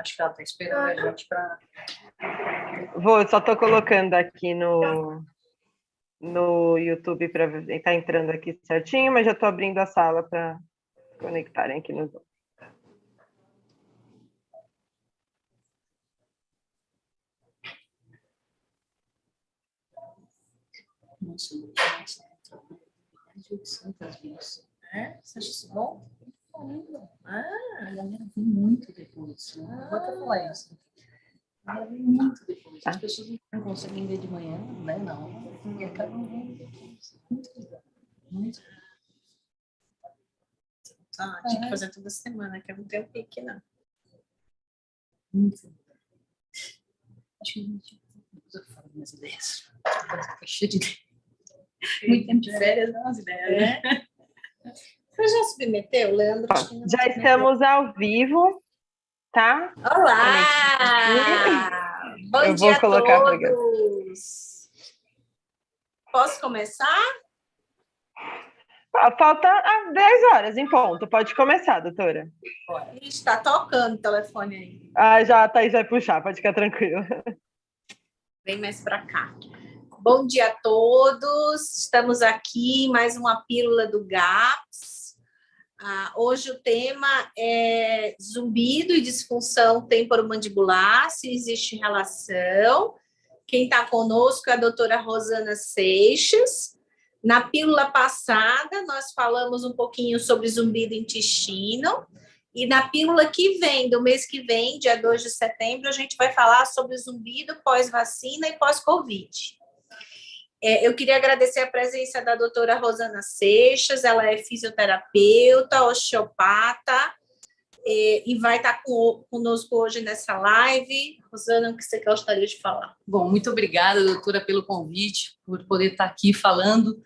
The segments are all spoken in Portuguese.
Acho que ela está esperando a gente para... Vou, só estou colocando aqui no YouTube para ver se está entrando aqui certinho, mas já estou abrindo a sala para conectarem aqui no Zoom. Nossa, é? Você acha isso bom? Ah, a galera vem muito depois. Vou até falar isso. A galera vem muito depois. As pessoas não conseguem ver de manhã, né? Não. E acabam vendo depois. Muito legal. Muito legal. Tá, tinha que fazer toda semana, que eu não tenho pique, não. Muito legal. Acho que a gente usa fora minhas ideias. Fica cheio de ideias. Muito tempo de férias, não, as ideias, né? Você já submeteu, Leandro? Já estamos ao vivo, tá? Olá! Bom dia a todos! Posso começar? Falta 10 horas em ponto. Pode começar, doutora. Está tocando o telefone aí. Já a Thaís vai puxar, pode ficar tranquila. Vem mais para cá. Bom dia a todos. Estamos aqui, mais uma pílula do GAPS. Hoje o tema é zumbido e disfunção temporomandibular, se existe relação. Quem está conosco é a doutora Rosana Seixas. Na pílula passada, nós falamos um pouquinho sobre zumbido intestino. E na pílula que vem, do mês que vem, dia 2 de setembro, a gente vai falar sobre zumbido pós-vacina e pós-Covid. Eu queria agradecer a presença da doutora Rosana Seixas, ela é fisioterapeuta, osteopata, e vai estar conosco hoje nessa live. Rosana, o que você gostaria de falar? Bom, muito obrigada, doutora, pelo convite, por poder estar aqui falando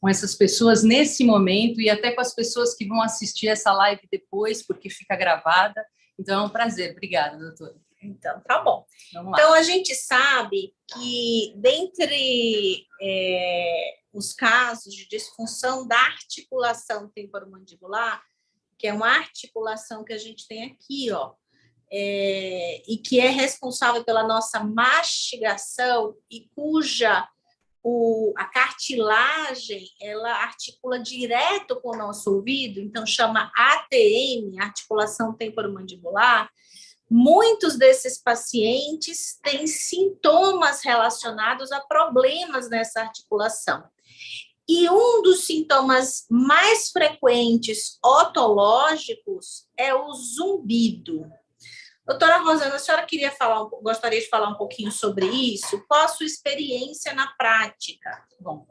com essas pessoas nesse momento e até com as pessoas que vão assistir essa live depois, porque fica gravada. Então, é um prazer. Obrigada, doutora. Então, tá bom. Então, a gente sabe que, dentre os casos de disfunção da articulação temporomandibular, que é uma articulação que a gente tem aqui, ó, e que é responsável pela nossa mastigação e cuja a cartilagem, ela articula direto com o nosso ouvido, então chama ATM, articulação temporomandibular. Muitos desses pacientes têm sintomas relacionados a problemas nessa articulação. E um dos sintomas mais frequentes otológicos é o zumbido. Doutora Rosana, a senhora gostaria de falar um pouquinho sobre isso? Qual a sua experiência na prática? Bom,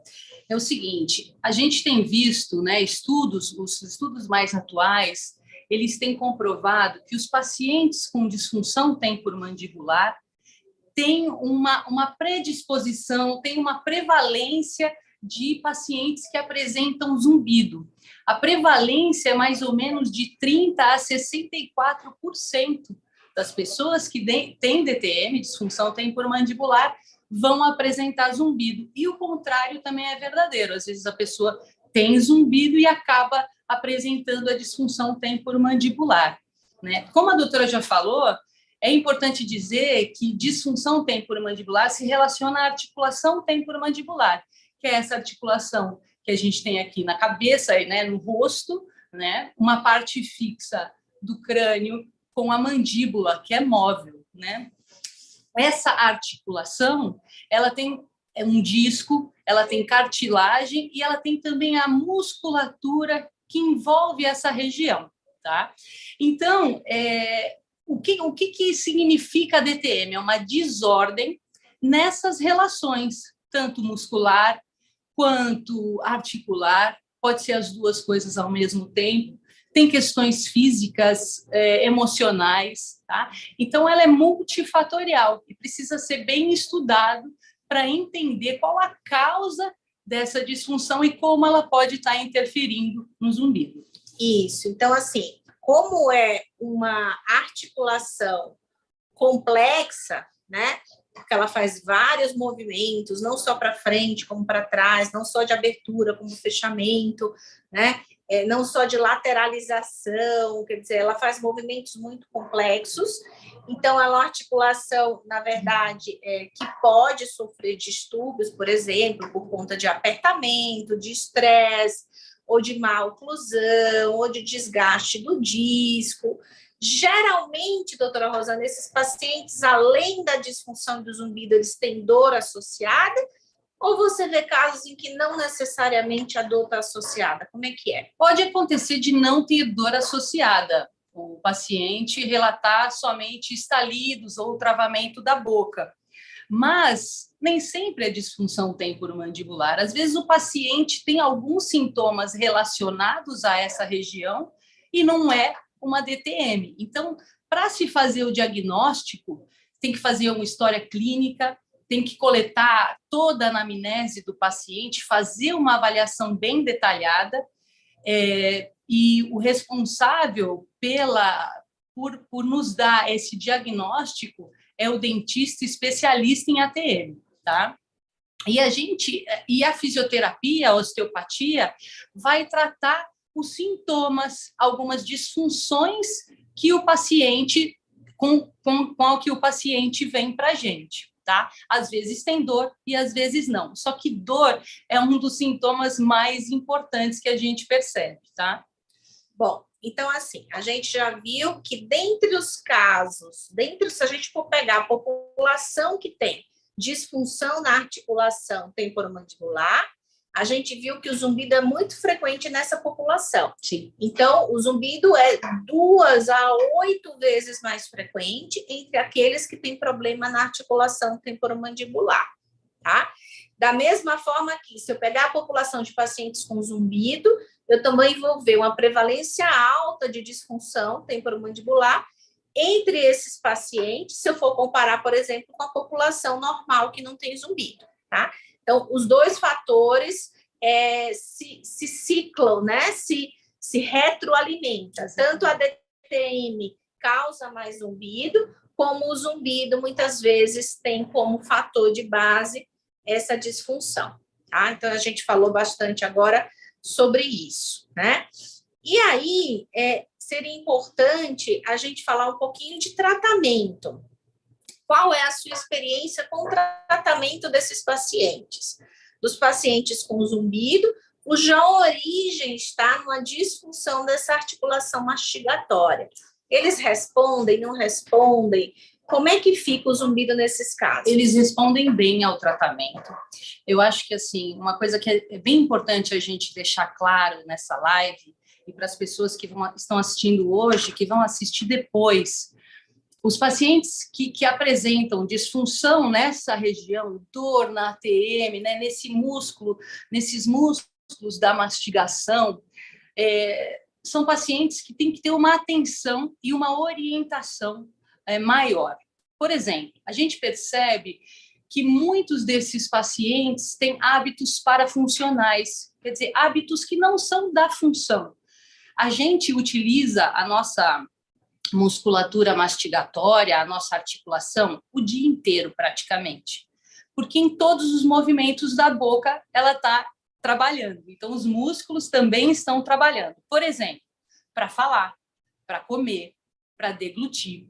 é o seguinte, a gente tem visto, né, os estudos mais atuais, eles têm comprovado que os pacientes com disfunção temporomandibular têm uma predisposição, têm uma prevalência de pacientes que apresentam zumbido. A prevalência é mais ou menos de 30% a 64% das pessoas que têm DTM, disfunção temporomandibular, vão apresentar zumbido. E o contrário também é verdadeiro. Às vezes a pessoa tem zumbido e acaba apresentando a disfunção temporomandibular, né? Como a doutora já falou, é importante dizer que disfunção temporomandibular se relaciona à articulação temporomandibular, que é essa articulação que a gente tem aqui na cabeça, né, no rosto, né, uma parte fixa do crânio com a mandíbula, que é móvel, né? Essa articulação, ela tem um disco, ela tem cartilagem e ela tem também a musculatura que envolve essa região, tá? Então, o que significa a DTM? É uma desordem nessas relações, tanto muscular quanto articular, pode ser as duas coisas ao mesmo tempo, tem questões físicas, emocionais, tá? Então, ela é multifatorial e precisa ser bem estudado para entender qual a causa dessa disfunção e como ela pode estar interferindo no zumbido. Isso. Então, assim, como é uma articulação complexa, né? Porque ela faz vários movimentos, não só para frente, como para trás, não só de abertura, como fechamento, né? Não só de lateralização, quer dizer, ela faz movimentos muito complexos. Então, é uma articulação, na verdade, que pode sofrer distúrbios, por exemplo, por conta de apertamento, de estresse, ou de má oclusão, ou de desgaste do disco. Geralmente, doutora Rosana, esses pacientes, além da disfunção do zumbido, eles têm dor associada? Ou você vê casos em que não necessariamente a dor está associada? Como é que é? Pode acontecer de não ter dor associada. O paciente relatar somente estalidos ou travamento da boca. Mas nem sempre é disfunção temporomandibular. Às vezes o paciente tem alguns sintomas relacionados a essa região e não é uma DTM. Então, para se fazer o diagnóstico, tem que fazer uma história clínica, tem que coletar toda a anamnese do paciente, fazer uma avaliação bem detalhada, e o responsável por nos dar esse diagnóstico é o dentista especialista em ATM, tá? E a fisioterapia, a osteopatia, vai tratar os sintomas, algumas disfunções que o paciente, com que o paciente vem para a gente, tá? Às vezes tem dor e às vezes não. Só que dor é um dos sintomas mais importantes que a gente percebe, tá? Bom, então, assim, a gente já viu que dentre os casos, se a gente for pegar a população que tem disfunção na articulação temporomandibular, a gente viu que o zumbido é muito frequente nessa população. Sim. Então, o zumbido é 2 a 8 vezes mais frequente entre aqueles que têm problema na articulação temporomandibular, tá? Da mesma forma que, se eu pegar a população de pacientes com zumbido, eu também vou ver uma prevalência alta de disfunção temporomandibular entre esses pacientes, se eu for comparar, por exemplo, com a população normal que não tem zumbido, tá? Então, os dois fatores se ciclam, né? Se retroalimentam. Tanto a DTM causa mais zumbido, como o zumbido, muitas vezes, tem como fator de base essa disfunção, tá? Então, a gente falou bastante agora sobre isso, né? E aí, seria importante a gente falar um pouquinho de tratamento. Qual é a sua experiência com o tratamento desses pacientes? Dos pacientes com zumbido, cuja origem está numa disfunção dessa articulação mastigatória. Eles respondem, não respondem? Como é que fica o zumbido nesses casos? Eles respondem bem ao tratamento. Eu acho que, assim, uma coisa que é bem importante a gente deixar claro nessa live, e para as pessoas que estão assistindo hoje, que vão assistir depois, os pacientes que apresentam disfunção nessa região, dor na ATM, né, nesses músculos da mastigação, são pacientes que têm que ter uma atenção e uma orientação maior. Por exemplo, a gente percebe que muitos desses pacientes têm hábitos parafuncionais, quer dizer, hábitos que não são da função. A gente utiliza a nossa musculatura mastigatória, a nossa articulação, o dia inteiro praticamente, porque em todos os movimentos da boca ela está trabalhando. Então, os músculos também estão trabalhando. Por exemplo, para falar, para comer, para deglutir,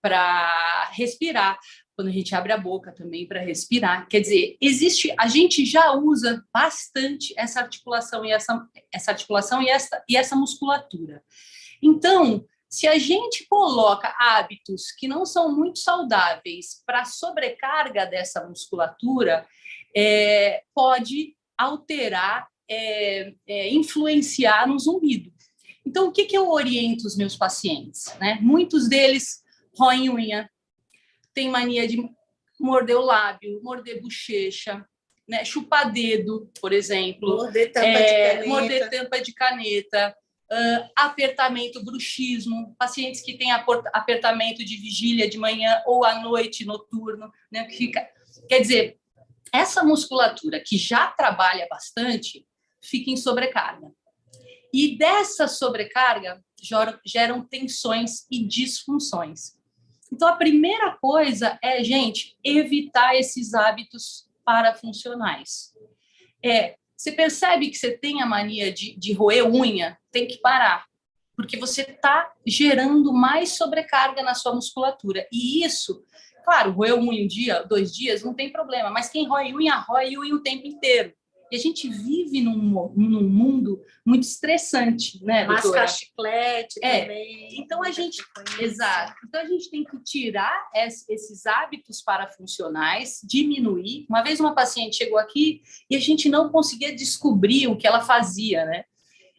para respirar, quando a gente abre a boca também para respirar. Quer dizer, a gente já usa bastante essa articulação e essa musculatura. Então, se a gente coloca hábitos que não são muito saudáveis para sobrecarga dessa musculatura, pode alterar, influenciar no zumbido. Então, o que eu oriento os meus pacientes, né? Muitos deles roem unha, tem mania de morder o lábio, morder bochecha, né? Chupar dedo, por exemplo. Morder tampa de caneta. Apertamento, bruxismo, pacientes que têm apertamento de vigília de manhã ou à noite, noturno, né? Quer dizer, essa musculatura que já trabalha bastante fica em sobrecarga. E dessa sobrecarga geram tensões e disfunções. Então, a primeira coisa é, gente, evitar esses hábitos parafuncionais. Você percebe que você tem a mania de roer unha? Tem que parar. porque você está gerando mais sobrecarga na sua musculatura. E isso, claro, roer unha um dia, 2 dias, não tem problema, mas quem roe unha o tempo inteiro. E a gente vive num mundo muito estressante, né, doutora? Mascar chiclete também. Então, exato. Então, a gente tem que tirar esses hábitos parafuncionais, diminuir. Uma vez uma paciente chegou aqui e a gente não conseguia descobrir o que ela fazia, né?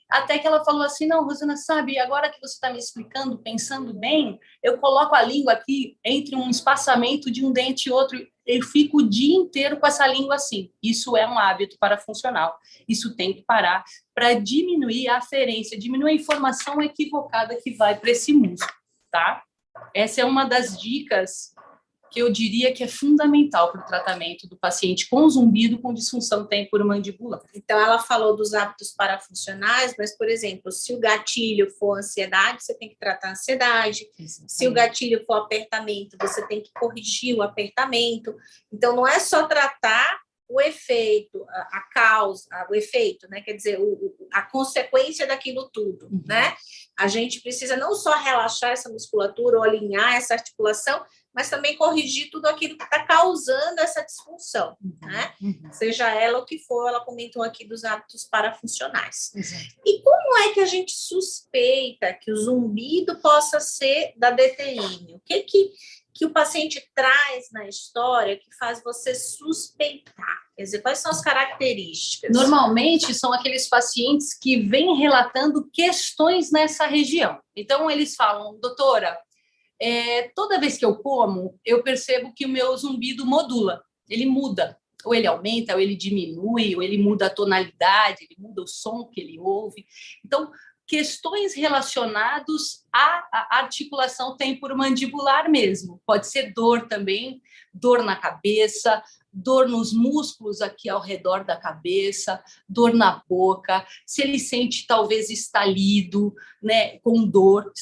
Até que ela falou assim, não, Rosana, sabe, agora que você está me explicando, pensando bem, eu coloco a língua aqui entre um espaçamento de um dente e outro, eu fico o dia inteiro com essa língua assim. Isso é um hábito parafuncional. Isso tem que parar para diminuir a aferência, diminuir a informação equivocada que vai para esse músculo, tá? Essa é uma das dicas que eu diria que é fundamental para o tratamento do paciente com zumbido com disfunção temporomandibular. Então, ela falou dos hábitos parafuncionais, mas, por exemplo, se o gatilho for ansiedade, você tem que tratar a ansiedade. Exatamente. Se o gatilho for apertamento, você tem que corrigir o apertamento. Então, não é só tratar o efeito, a causa, o efeito, né? Quer dizer, a consequência daquilo tudo, né? A gente precisa não só relaxar essa musculatura ou alinhar essa articulação, mas também corrigir tudo aquilo que está causando essa disfunção, né? Seja ela o que for, ela comentou aqui dos hábitos parafuncionais. E como é que a gente suspeita que o zumbido possa ser da DTM? O que o paciente traz na história que faz você suspeitar? Quer dizer, quais são as características? Normalmente, são aqueles pacientes que vêm relatando questões nessa região. Então, eles falam, doutora, toda vez que eu como, eu percebo que o meu zumbido modula, ele muda. Ou ele aumenta, ou ele diminui, ou ele muda a tonalidade, ele muda o som que ele ouve. Então, questões relacionadas à articulação temporomandibular mesmo. Pode ser dor também, dor na cabeça, dor nos músculos aqui ao redor da cabeça, dor na boca, se ele sente talvez estalido, né, com dor,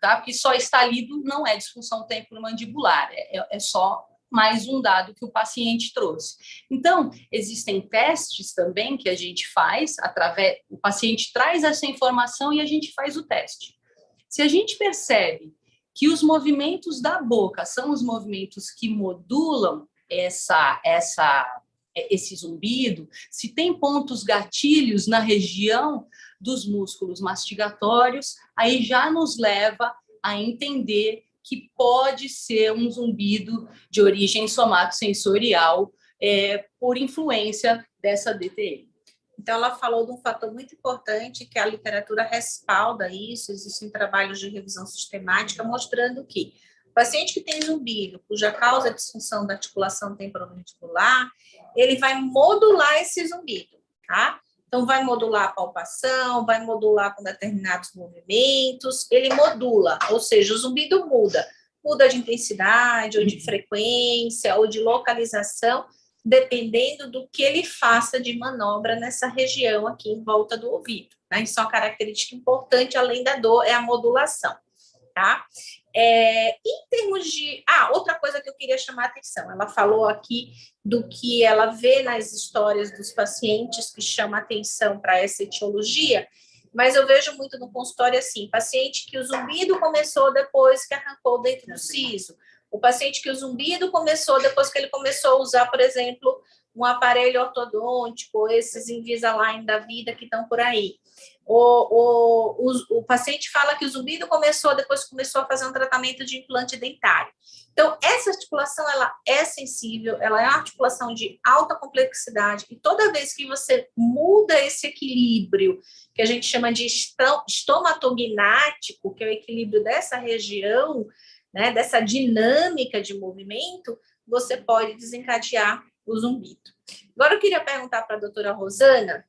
tá? Porque só estalido não é disfunção temporomandibular, é só mais um dado que o paciente trouxe. Então, existem testes também que a gente faz, o paciente traz essa informação e a gente faz o teste. Se a gente percebe que os movimentos da boca são os movimentos que modulam esse zumbido, se tem pontos gatilhos na região dos músculos mastigatórios, aí já nos leva a entender que pode ser um zumbido de origem somatosensorial por influência dessa DTM. Então, ela falou de um fator muito importante, que a literatura respalda isso, existem trabalhos de revisão sistemática mostrando que o paciente que tem zumbido, cuja causa é disfunção da articulação temporomandibular, ele vai modular esse zumbido, tá? Então, vai modular a palpação, vai modular com determinados movimentos, ele modula, ou seja, o zumbido muda de intensidade, ou de frequência, ou de localização, dependendo do que ele faça de manobra nessa região aqui em volta do ouvido, né? Isso é uma característica importante, além da dor, é a modulação, tá? Em termos de... outra coisa que eu queria chamar a atenção, ela falou aqui do que ela vê nas histórias dos pacientes que chama atenção para essa etiologia, mas eu vejo muito no consultório assim, paciente que o zumbido começou depois que arrancou o dente do siso, o paciente que o zumbido começou depois que ele começou a usar, por exemplo, um aparelho ortodôntico, esses Invisalign da vida que estão por aí. O paciente fala que o zumbido começou depois que começou a fazer um tratamento de implante dentário. Então, essa articulação, ela é sensível, ela é uma articulação de alta complexidade, e toda vez que você muda esse equilíbrio, que a gente chama de estomatognático, que é o equilíbrio dessa região, né, dessa dinâmica de movimento, você pode desencadear o zumbido. Agora, eu queria perguntar para a doutora Rosana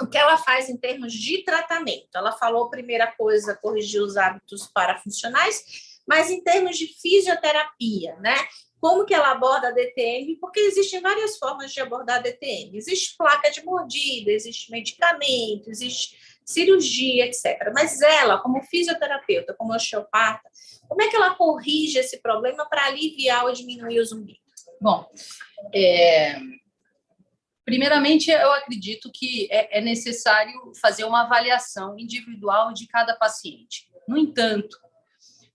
o que ela faz em termos de tratamento. Ela falou, primeira coisa, corrigir os hábitos parafuncionais, mas em termos de fisioterapia, né? Como que ela aborda a DTM? Porque existem várias formas de abordar a DTM. Existe placa de mordida, existe medicamento, existe cirurgia, etc. Mas ela, como fisioterapeuta, como osteopata, como é que ela corrige esse problema para aliviar ou diminuir o zumbido? Bom, Primeiramente, eu acredito que é necessário fazer uma avaliação individual de cada paciente. No entanto,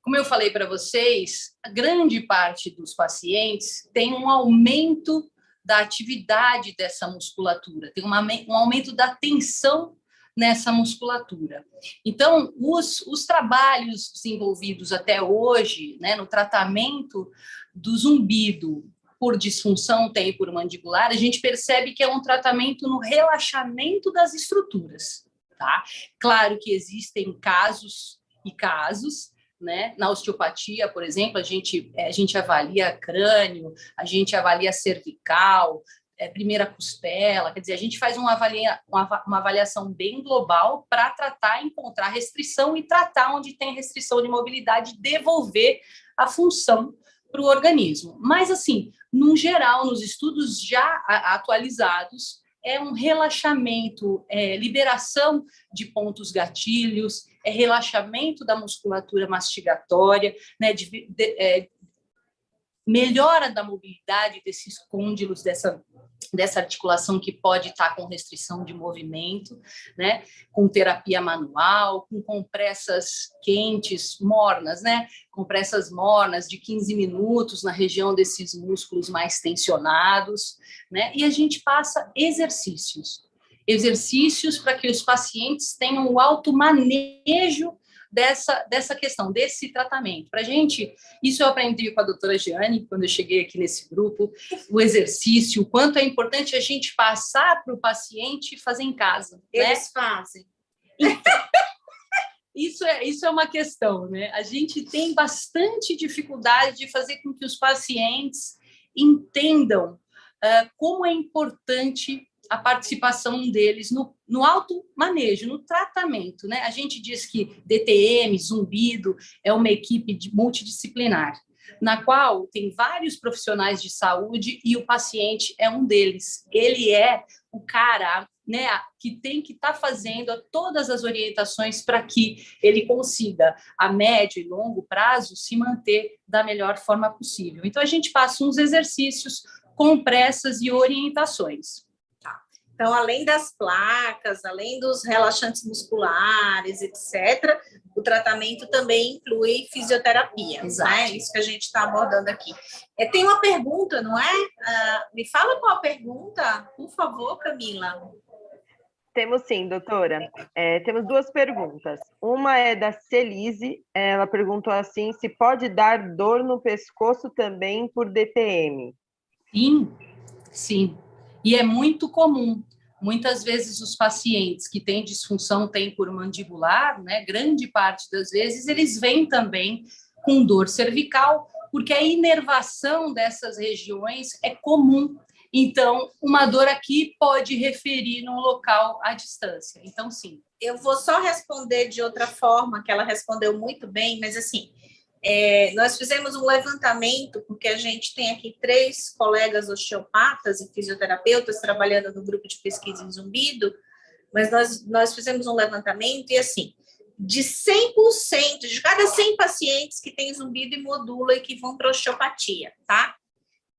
como eu falei para vocês, a grande parte dos pacientes tem um aumento da atividade dessa musculatura, tem um aumento da tensão nessa musculatura. Então, os trabalhos desenvolvidos até hoje, né, no tratamento do zumbido por disfunção temporomandibular, a gente percebe que é um tratamento no relaxamento das estruturas, tá? Claro que existem casos e casos, né? Na osteopatia, por exemplo, a gente avalia crânio, a gente avalia cervical, primeira costela, quer dizer, a gente faz uma avaliação bem global para tratar, encontrar restrição e tratar onde tem restrição de mobilidade, devolver a função para o organismo. Mas, assim, no geral, nos estudos já atualizados, é um relaxamento, liberação de pontos gatilhos, relaxamento da musculatura mastigatória, né, melhora da mobilidade desses côndilos, dessa articulação que pode estar com restrição de movimento, né, com terapia manual, com compressas quentes, mornas, né, compressas mornas de 15 minutos na região desses músculos mais tensionados, né, e a gente passa exercícios para que os pacientes tenham o automanejo dessa questão, desse tratamento. Para a gente, isso eu aprendi com a doutora Jeane, quando eu cheguei aqui nesse grupo, o exercício, o quanto é importante a gente passar para o paciente fazer em casa. Eles fazem. Então, isso é uma questão, né? A gente tem bastante dificuldade de fazer com que os pacientes entendam como é importante a participação deles no automanejo, no tratamento, né? A gente diz que DTM, zumbido, é uma equipe multidisciplinar, na qual tem vários profissionais de saúde e o paciente é um deles. Ele é o cara, né, que tem que estar fazendo todas as orientações para que ele consiga, a médio e longo prazo, se manter da melhor forma possível. Então, a gente passa uns exercícios, compressas e orientações. Então, além das placas, além dos relaxantes musculares, etc., o tratamento também inclui fisioterapia. Exato. Né? Isso que a gente está abordando aqui. Tem uma pergunta, não é? Me fala qual a pergunta, por favor, Camila. Temos sim, doutora. Temos duas perguntas. Uma é da Celise, ela perguntou assim, se pode dar dor no pescoço também por DTM? Sim. E é muito comum. Muitas vezes os pacientes que têm disfunção temporomandibular, né, grande parte das vezes, eles vêm também com dor cervical, porque a inervação dessas regiões é comum. Então, uma dor aqui pode referir num local à distância. Então, sim. Eu vou só responder de outra forma, que ela respondeu muito bem, mas assim, nós fizemos um levantamento, porque a gente tem aqui 3 colegas osteopatas e fisioterapeutas trabalhando no grupo de pesquisa em zumbido, mas nós fizemos um levantamento e, assim, de 100%, de cada 100 pacientes que têm zumbido e modula e que vão para osteopatia, tá?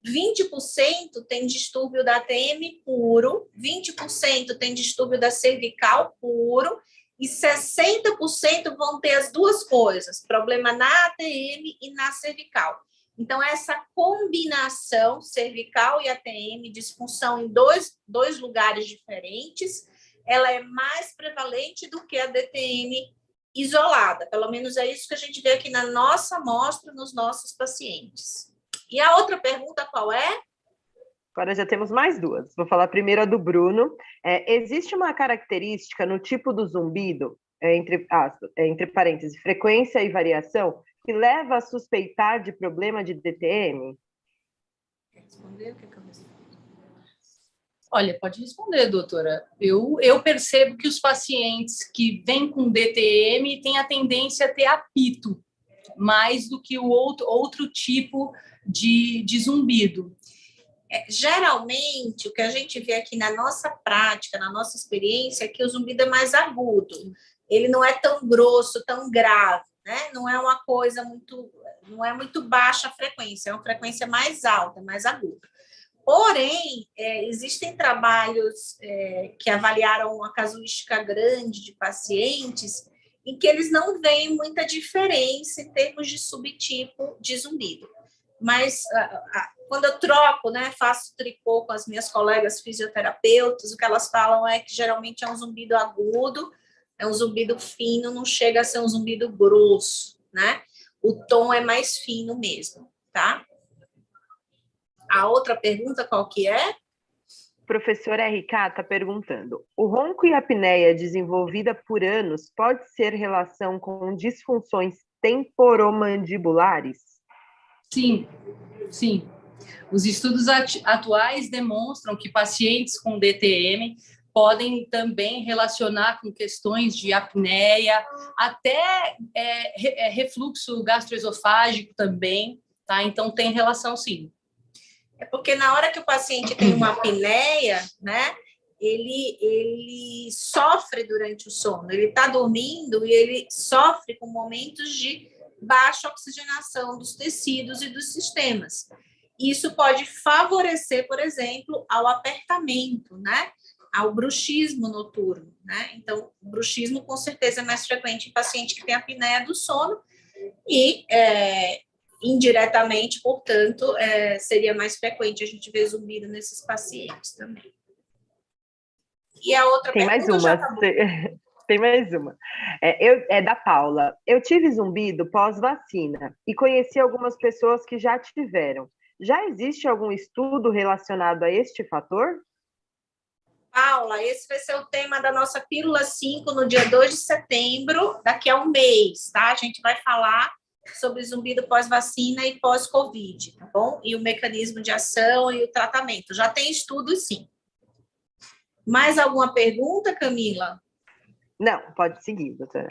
20% tem distúrbio da ATM puro, 20% tem distúrbio da cervical puro, e 60% vão ter as duas coisas, problema na ATM e na cervical. Então, essa combinação cervical e ATM, disfunção em dois lugares diferentes, ela é mais prevalente do que a DTM isolada. Pelo menos é isso que a gente vê aqui na nossa amostra, nos nossos pacientes. E a outra pergunta qual é? Agora já temos mais duas. Vou falar primeiro a do Bruno. Existe uma característica no tipo do zumbido, entre parênteses, frequência e variação, que leva a suspeitar de problema de DTM? Quer responder? O que eu respondo? Olha, pode responder, doutora. Eu percebo que os pacientes que vêm com DTM têm a tendência a ter apito, mais do que o outro tipo de zumbido. Geralmente, o que a gente vê aqui na nossa prática, na nossa experiência, é que o zumbido é mais agudo. Ele não é tão grosso, tão grave, né? Não é uma coisa não é muito baixa a frequência, é uma frequência mais alta, mais aguda. Porém, existem trabalhos que avaliaram uma casuística grande de pacientes em que eles não veem muita diferença em termos de subtipo de zumbido. Mas quando eu troco, né, faço tricô com as minhas colegas fisioterapeutas, o que elas falam é que geralmente é um zumbido agudo, é um zumbido fino, não chega a ser um zumbido grosso, né? O tom é mais fino mesmo, tá? A outra pergunta qual que é? Professor RK está perguntando: o ronco e a apneia desenvolvida por anos pode ser relação com disfunções temporomandibulares? Sim, sim. Os estudos atuais demonstram que pacientes com DTM podem também relacionar com questões de apneia, até refluxo gastroesofágico também, tá? Então, tem relação, sim. É porque na hora que o paciente tem uma apneia, né, ele sofre durante o sono, ele está dormindo e ele sofre com momentos de baixa oxigenação dos tecidos e dos sistemas. Isso pode favorecer, por exemplo, ao apertamento, né, ao bruxismo noturno, né? Então, o bruxismo com certeza é mais frequente em paciente que tem apneia do sono e indiretamente, portanto, seria mais frequente a gente ver zumbido nesses pacientes também. E a outra Tem pergunta mais já uma. acabou. Tem mais uma. É da Paula. Eu tive zumbido pós-vacina e conheci algumas pessoas que já tiveram. Já existe algum estudo relacionado a este fator? Paula, esse vai ser o tema da nossa Pílula 5 no dia 2 de setembro, daqui a um mês, tá? A gente vai falar sobre zumbido pós-vacina e pós-Covid, tá bom? E o mecanismo de ação e o tratamento. Já tem estudos, sim. Mais alguma pergunta, Camila? Não, pode seguir, doutora.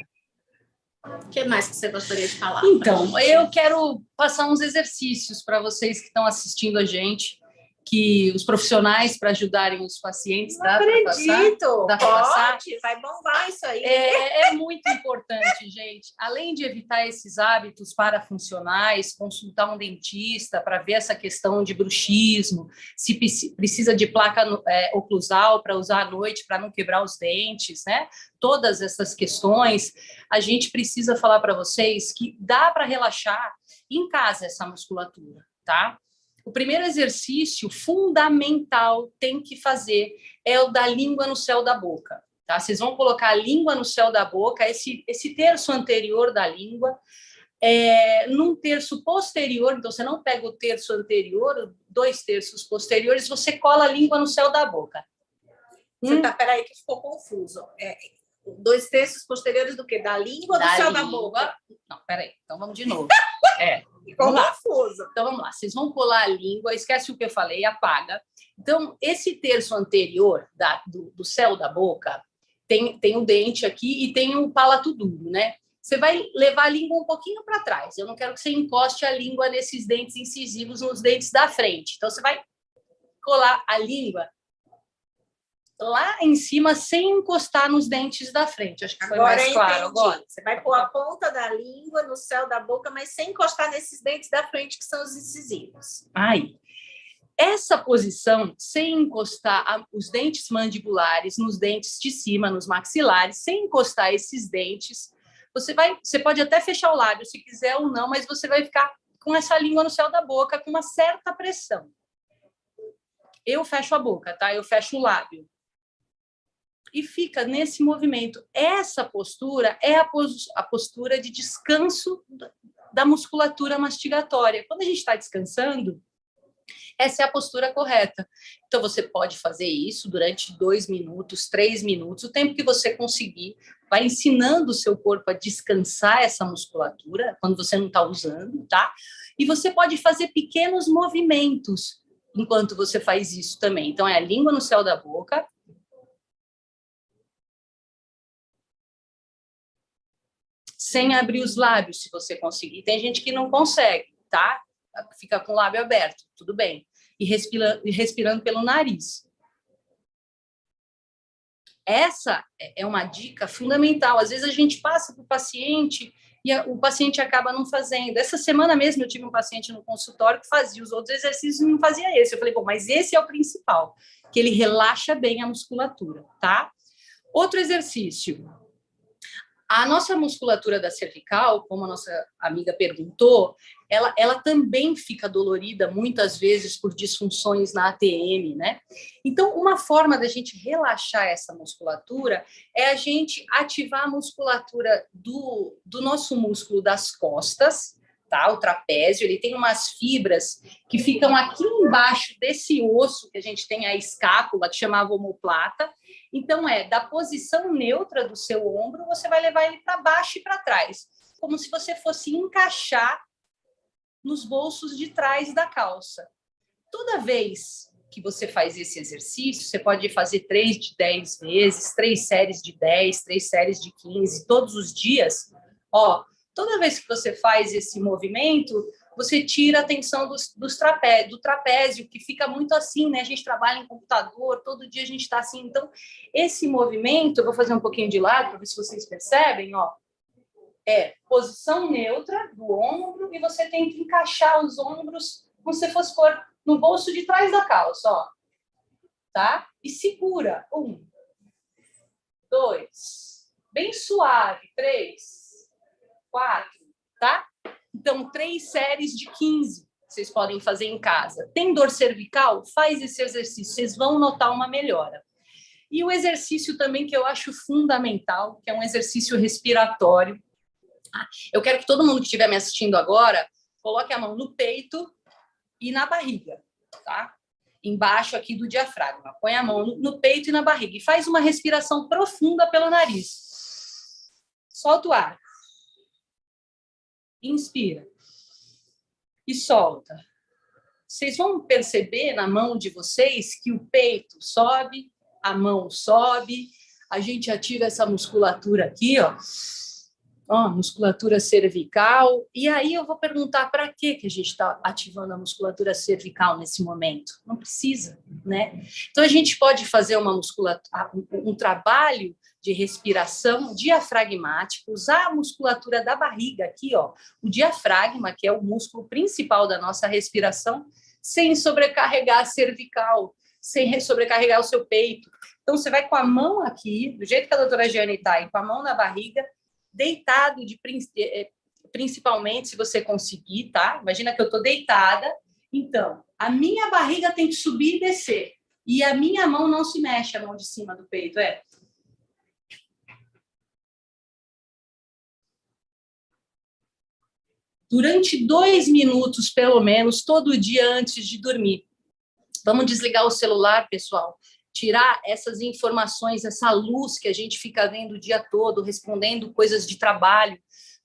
O que mais que você gostaria de falar? Então, eu quero passar uns exercícios para vocês que estão assistindo a gente, que os profissionais para ajudarem os pacientes. Não acredito! Dá para passar? Vai bombar isso aí. É muito importante, gente. Além de evitar esses hábitos parafuncionais, consultar um dentista para ver essa questão de bruxismo, se precisa de placa oclusal para usar à noite para não quebrar os dentes, né? Todas essas questões, a gente precisa falar para vocês que dá para relaxar em casa essa musculatura, tá? O primeiro exercício fundamental tem que fazer é o da língua no céu da boca, tá? Vocês vão colocar a língua no céu da boca, esse terço anterior da língua, num terço posterior, então você não pega o terço anterior, 2 terços posteriores, você cola a língua no céu da boca. Peraí que ficou confuso. 2 terços posteriores do quê? Da língua ou do céu da boca? Não, peraí, então vamos de novo. Ficou confuso. Então, vamos lá. Vocês vão colar a língua, esquece o que eu falei, apaga. Então, esse terço anterior do céu da boca tem o dente aqui e tem o palato duro, né? Você vai levar a língua um pouquinho para trás. Eu não quero que você encoste a língua nesses dentes incisivos, nos dentes da frente. Então, você vai colar a língua lá em cima, sem encostar nos dentes da frente. Acho que foi Agora mais claro agora. Você vai pôr a ponta da língua no céu da boca, mas sem encostar nesses dentes da frente, que são os incisivos. Aí. Essa posição, sem encostar os dentes mandibulares nos dentes de cima, nos maxilares, sem encostar esses dentes, você pode até fechar o lábio se quiser ou não, mas você vai ficar com essa língua no céu da boca, com uma certa pressão. Eu fecho a boca, tá? Eu fecho o lábio. E fica nesse movimento. Essa postura é a postura de descanso da musculatura mastigatória. Quando a gente está descansando, essa é a postura correta. Então, você pode fazer isso durante 2 minutos, 3 minutos, o tempo que você conseguir. Vai ensinando o seu corpo a descansar essa musculatura, quando você não está usando, tá? E você pode fazer pequenos movimentos enquanto você faz isso também. Então, é a língua no céu da boca, sem abrir os lábios, se você conseguir. Tem gente que não consegue, tá? Fica com o lábio aberto, tudo bem. E respirando pelo nariz. Essa é uma dica fundamental. Às vezes a gente passa para o paciente e o paciente acaba não fazendo. Essa semana mesmo eu tive um paciente no consultório que fazia os outros exercícios e não fazia esse. Eu falei, bom, mas esse é o principal, que ele relaxa bem a musculatura, tá? Outro exercício. A nossa musculatura da cervical, como a nossa amiga perguntou, ela também fica dolorida muitas vezes por disfunções na ATM, né? Então, uma forma da gente relaxar essa musculatura é a gente ativar a musculatura do nosso músculo das costas, tá? O trapézio, ele tem umas fibras que ficam aqui embaixo desse osso que a gente tem a escápula, que chamava omoplata. Então, da posição neutra do seu ombro, você vai levar ele para baixo e para trás, como se você fosse encaixar nos bolsos de trás da calça. Toda vez que você faz esse exercício, você pode fazer 3 de 10 vezes, 3 séries de 10, 3 séries de 15, todos os dias. Toda vez que você faz esse movimento, você tira a tensão do trapézio, que fica muito assim, né? A gente trabalha em computador, todo dia a gente está assim. Então, esse movimento, eu vou fazer um pouquinho de lado para ver se vocês percebem, posição neutra do ombro, e você tem que encaixar os ombros como se fosse pôr no bolso de trás da calça, tá? E segura. 1, 2, bem suave, 3, 4, tá? Então, 3 séries de 15 vocês podem fazer em casa. Tem dor cervical? Faz esse exercício, vocês vão notar uma melhora. E o exercício também que eu acho fundamental, que é um exercício respiratório. Eu quero que todo mundo que estiver me assistindo agora coloque a mão no peito e na barriga, tá? Embaixo aqui do diafragma. Põe a mão no peito e na barriga e faz uma respiração profunda pelo nariz. Solta o ar. Inspira. E solta. Vocês vão perceber na mão de vocês que o peito sobe, a mão sobe, a gente ativa essa musculatura aqui, musculatura cervical. E aí eu vou perguntar para que a gente está ativando a musculatura cervical nesse momento? Não precisa, né? Então a gente pode fazer um trabalho de respiração diafragmática, usar a musculatura da barriga aqui, o diafragma, que é o músculo principal da nossa respiração, sem sobrecarregar a cervical, sem sobrecarregar o seu peito. Então, você vai com a mão aqui, do jeito que a doutora Jeane está, e com a mão na barriga, deitado, principalmente, se você conseguir, tá? Imagina que eu estou deitada, então, a minha barriga tem que subir e descer, e a minha mão não se mexe, a mão de cima do peito, Durante 2 minutos, pelo menos, todo dia antes de dormir. Vamos desligar o celular, pessoal. Tirar essas informações, essa luz que a gente fica vendo o dia todo, respondendo coisas de trabalho.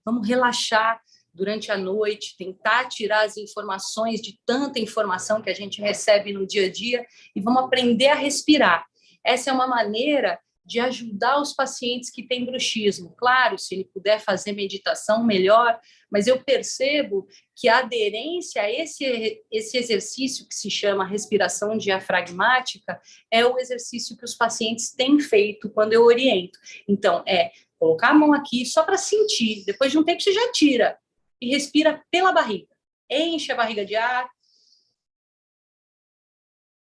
Vamos relaxar durante a noite, tentar tirar as informações de tanta informação que a gente recebe no dia a dia e vamos aprender a respirar. Essa é uma maneira de ajudar os pacientes que têm bruxismo. Claro, se ele puder fazer meditação, melhor, mas eu percebo que a aderência a esse exercício que se chama respiração diafragmática é o exercício que os pacientes têm feito quando eu oriento. Então, colocar a mão aqui só para sentir, depois de um tempo você já tira e respira pela barriga. Enche a barriga de ar,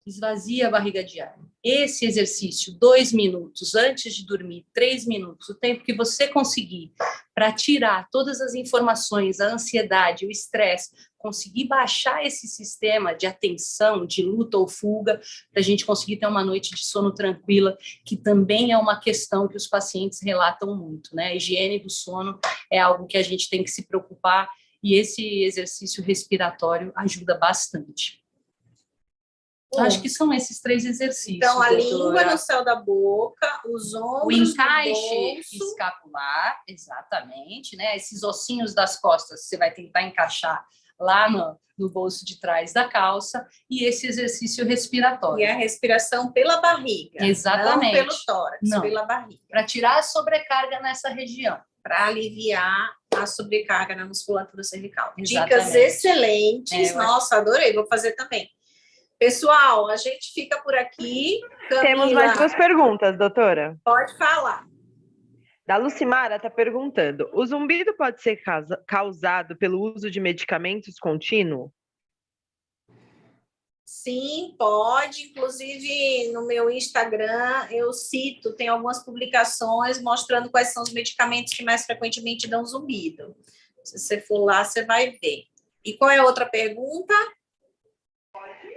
esvazia a barriga de ar. Esse exercício, 2 minutos antes de dormir, 3 minutos, o tempo que você conseguir para tirar todas as informações, a ansiedade, o estresse, conseguir baixar esse sistema de atenção, de luta ou fuga, para a gente conseguir ter uma noite de sono tranquila, que também é uma questão que os pacientes relatam muito, né? A higiene do sono é algo que a gente tem que se preocupar e esse exercício respiratório ajuda bastante. Acho que são esses 3 exercícios. Então, a língua no céu da boca, os ombros, o encaixe escapular, exatamente, né? Esses ossinhos das costas, você vai tentar encaixar lá no bolso de trás da calça, e esse exercício respiratório. E a respiração pela barriga. Exatamente. Não pelo tórax, pela barriga. Para tirar a sobrecarga nessa região. Para aliviar a sobrecarga na musculatura cervical. Exatamente. Dicas excelentes. Nossa, adorei, vou fazer também. Pessoal, a gente fica por aqui. Camila, temos mais 2 perguntas, doutora. Pode falar. Da Lucimara está perguntando: o zumbido pode ser causado pelo uso de medicamentos contínuo? Sim, pode. Inclusive, no meu Instagram, eu cito, tem algumas publicações mostrando quais são os medicamentos que mais frequentemente dão zumbido. Se você for lá, você vai ver. E qual é a outra pergunta?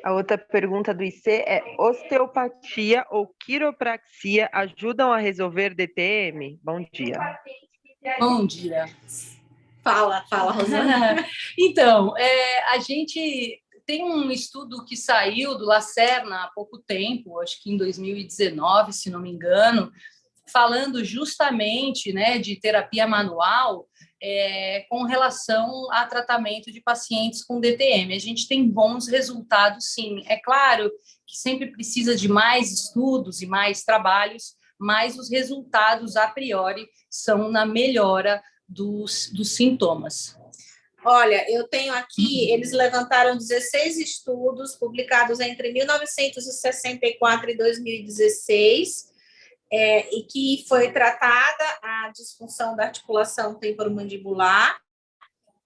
A outra pergunta do IC é: osteopatia ou quiropraxia ajudam a resolver DTM? Bom dia. Bom dia. Fala, Rosana. Então, a gente tem um estudo que saiu do Lacerna há pouco tempo, acho que em 2019, se não me engano, falando justamente, né, de terapia manual com relação a tratamento de pacientes com DTM. A gente tem bons resultados, sim. É claro que sempre precisa de mais estudos e mais trabalhos, mas os resultados, a priori, são na melhora dos sintomas. Olha, eu tenho aqui, eles levantaram 16 estudos publicados entre 1964 e 2016, e que foi tratada a disfunção da articulação temporomandibular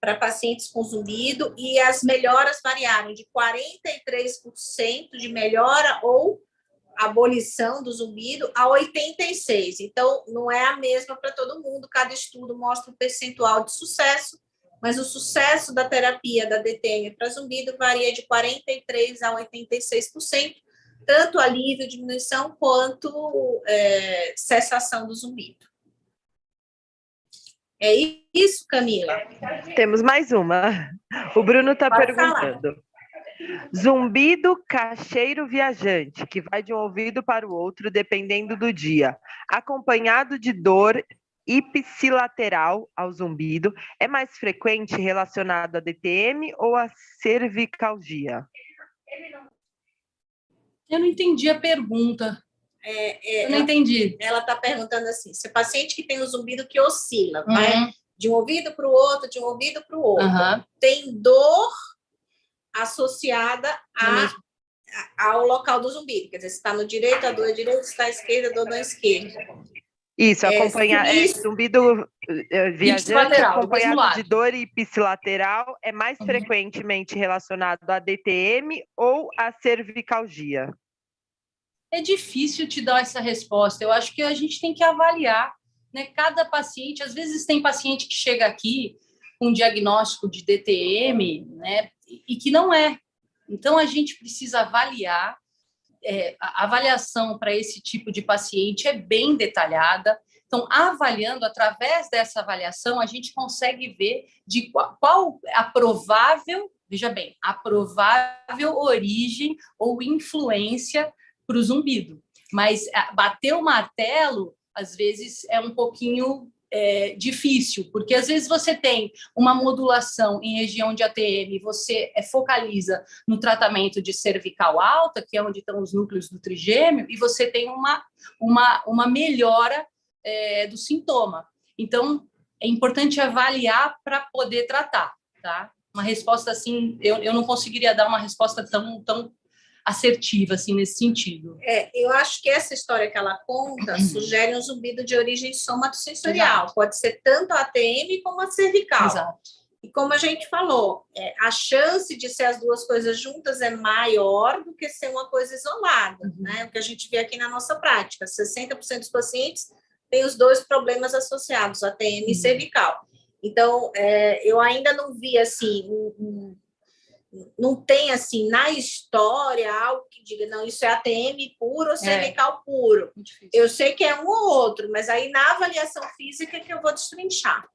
para pacientes com zumbido, e as melhoras variaram de 43% de melhora ou abolição do zumbido a 86%. Então, não é a mesma para todo mundo, cada estudo mostra um percentual de sucesso, mas o sucesso da terapia da DTM para zumbido varia de 43% a 86%, tanto alívio, diminuição, quanto cessação do zumbido. É isso, Camila? Temos mais uma. O Bruno está perguntando. Zumbido cacheiro viajante, que vai de um ouvido para o outro, dependendo do dia, acompanhado de dor ipsilateral ao zumbido, é mais frequente relacionado a DTM ou a cervicalgia? Eu não entendi a pergunta. Eu não entendi. Ela está perguntando assim: se o paciente que tem o zumbido que oscila, vai de um ouvido para o outro, de um ouvido para o outro, tem dor associada ao local do zumbido, quer dizer, se está no direito, a dor é direita, se está à esquerda, a dor na esquerda. Isso, acompanhar zumbido viajante acompanhado de dor ipsilateral é mais frequentemente relacionado a DTM ou a cervicalgia? É difícil te dar essa resposta. Eu acho que a gente tem que avaliar, né? Cada paciente, às vezes tem paciente que chega aqui com um diagnóstico de DTM, né? E que não é. Então, a gente precisa avaliar. A avaliação para esse tipo de paciente é bem detalhada. Então, avaliando, através dessa avaliação, a gente consegue ver de qual a provável, veja bem, a provável origem ou influência para o zumbido. Mas bater o martelo, às vezes, é um pouquinho difícil, porque às vezes você tem uma modulação em região de ATM, você focaliza no tratamento de cervical alta, que é onde estão os núcleos do trigêmeo, e você tem uma melhora do sintoma. Então, é importante avaliar para poder tratar, tá? Uma resposta assim, eu não conseguiria dar uma resposta tão assertiva, assim, nesse sentido. Eu acho que essa história que ela conta sugere um zumbido de origem somatosensorial. Exato. Pode ser tanto a ATM como a cervical. Exato. E como a gente falou, a chance de ser as duas coisas juntas é maior do que ser uma coisa isolada, né? O que a gente vê aqui na nossa prática, 60% dos pacientes têm os dois problemas associados, ATM e cervical. Então, eu ainda não vi, assim, não tem, assim, na história, algo que diga, não, isso é ATM puro ou cervical puro. Eu sei que é um ou outro, mas aí na avaliação física é que eu vou destrinchar.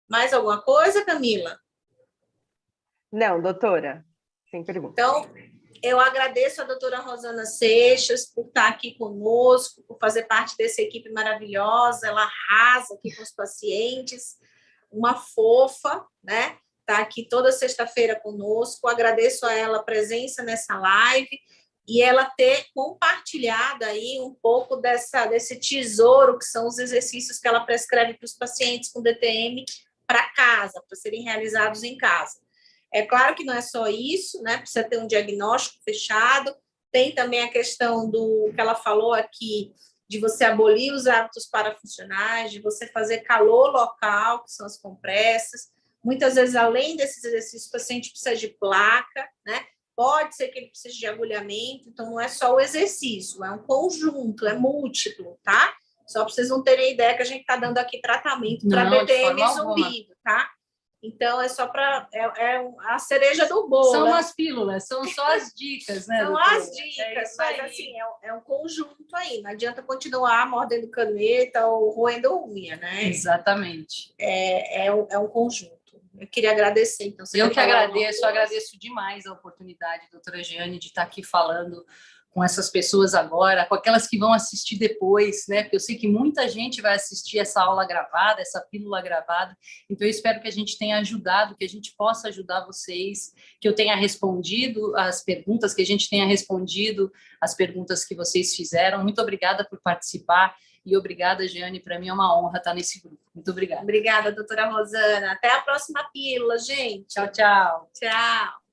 Mais alguma coisa, Camila? Não, doutora, sem pergunta. Então, eu agradeço a doutora Rosana Seixas por estar aqui conosco, por fazer parte dessa equipe maravilhosa, ela arrasa aqui com os pacientes, uma fofa, né? Está aqui toda sexta-feira conosco. Agradeço a ela a presença nessa live e ela ter compartilhado aí um pouco desse tesouro que são os exercícios que ela prescreve para os pacientes com DTM para casa, para serem realizados em casa. É claro que não é só isso, né? Precisa ter um diagnóstico fechado. Tem também a questão do que ela falou aqui, de você abolir os hábitos parafuncionais, de você fazer calor local, que são as compressas. Muitas vezes, além desses exercícios, o paciente precisa de placa, né? Pode ser que ele precise de agulhamento, então não é só o exercício, é um conjunto, é múltiplo, tá? Só para vocês não terem ideia que a gente está dando aqui tratamento para BTM e zumbido, tá? Então, é só para... É a cereja do bolo. São as pílulas, são só as dicas, né, São doutora? as dicas, mas assim, é um conjunto aí. Não adianta continuar mordendo caneta ou roendo unha, né? Exatamente. É um conjunto. Eu queria agradecer, então. Eu que agradeço, agradeço demais a oportunidade, doutora Jeane, de estar aqui falando com essas pessoas agora, com aquelas que vão assistir depois, né? Porque eu sei que muita gente vai assistir essa aula gravada, essa pílula gravada, então eu espero que a gente tenha ajudado, que a gente possa ajudar vocês, que eu tenha respondido as perguntas, que a gente tenha respondido as perguntas que vocês fizeram. Muito obrigada por participar e obrigada, Jeane, para mim é uma honra estar nesse grupo. Muito obrigada. Obrigada, doutora Rosana. Até a próxima pílula, gente. Tchau, tchau. Tchau.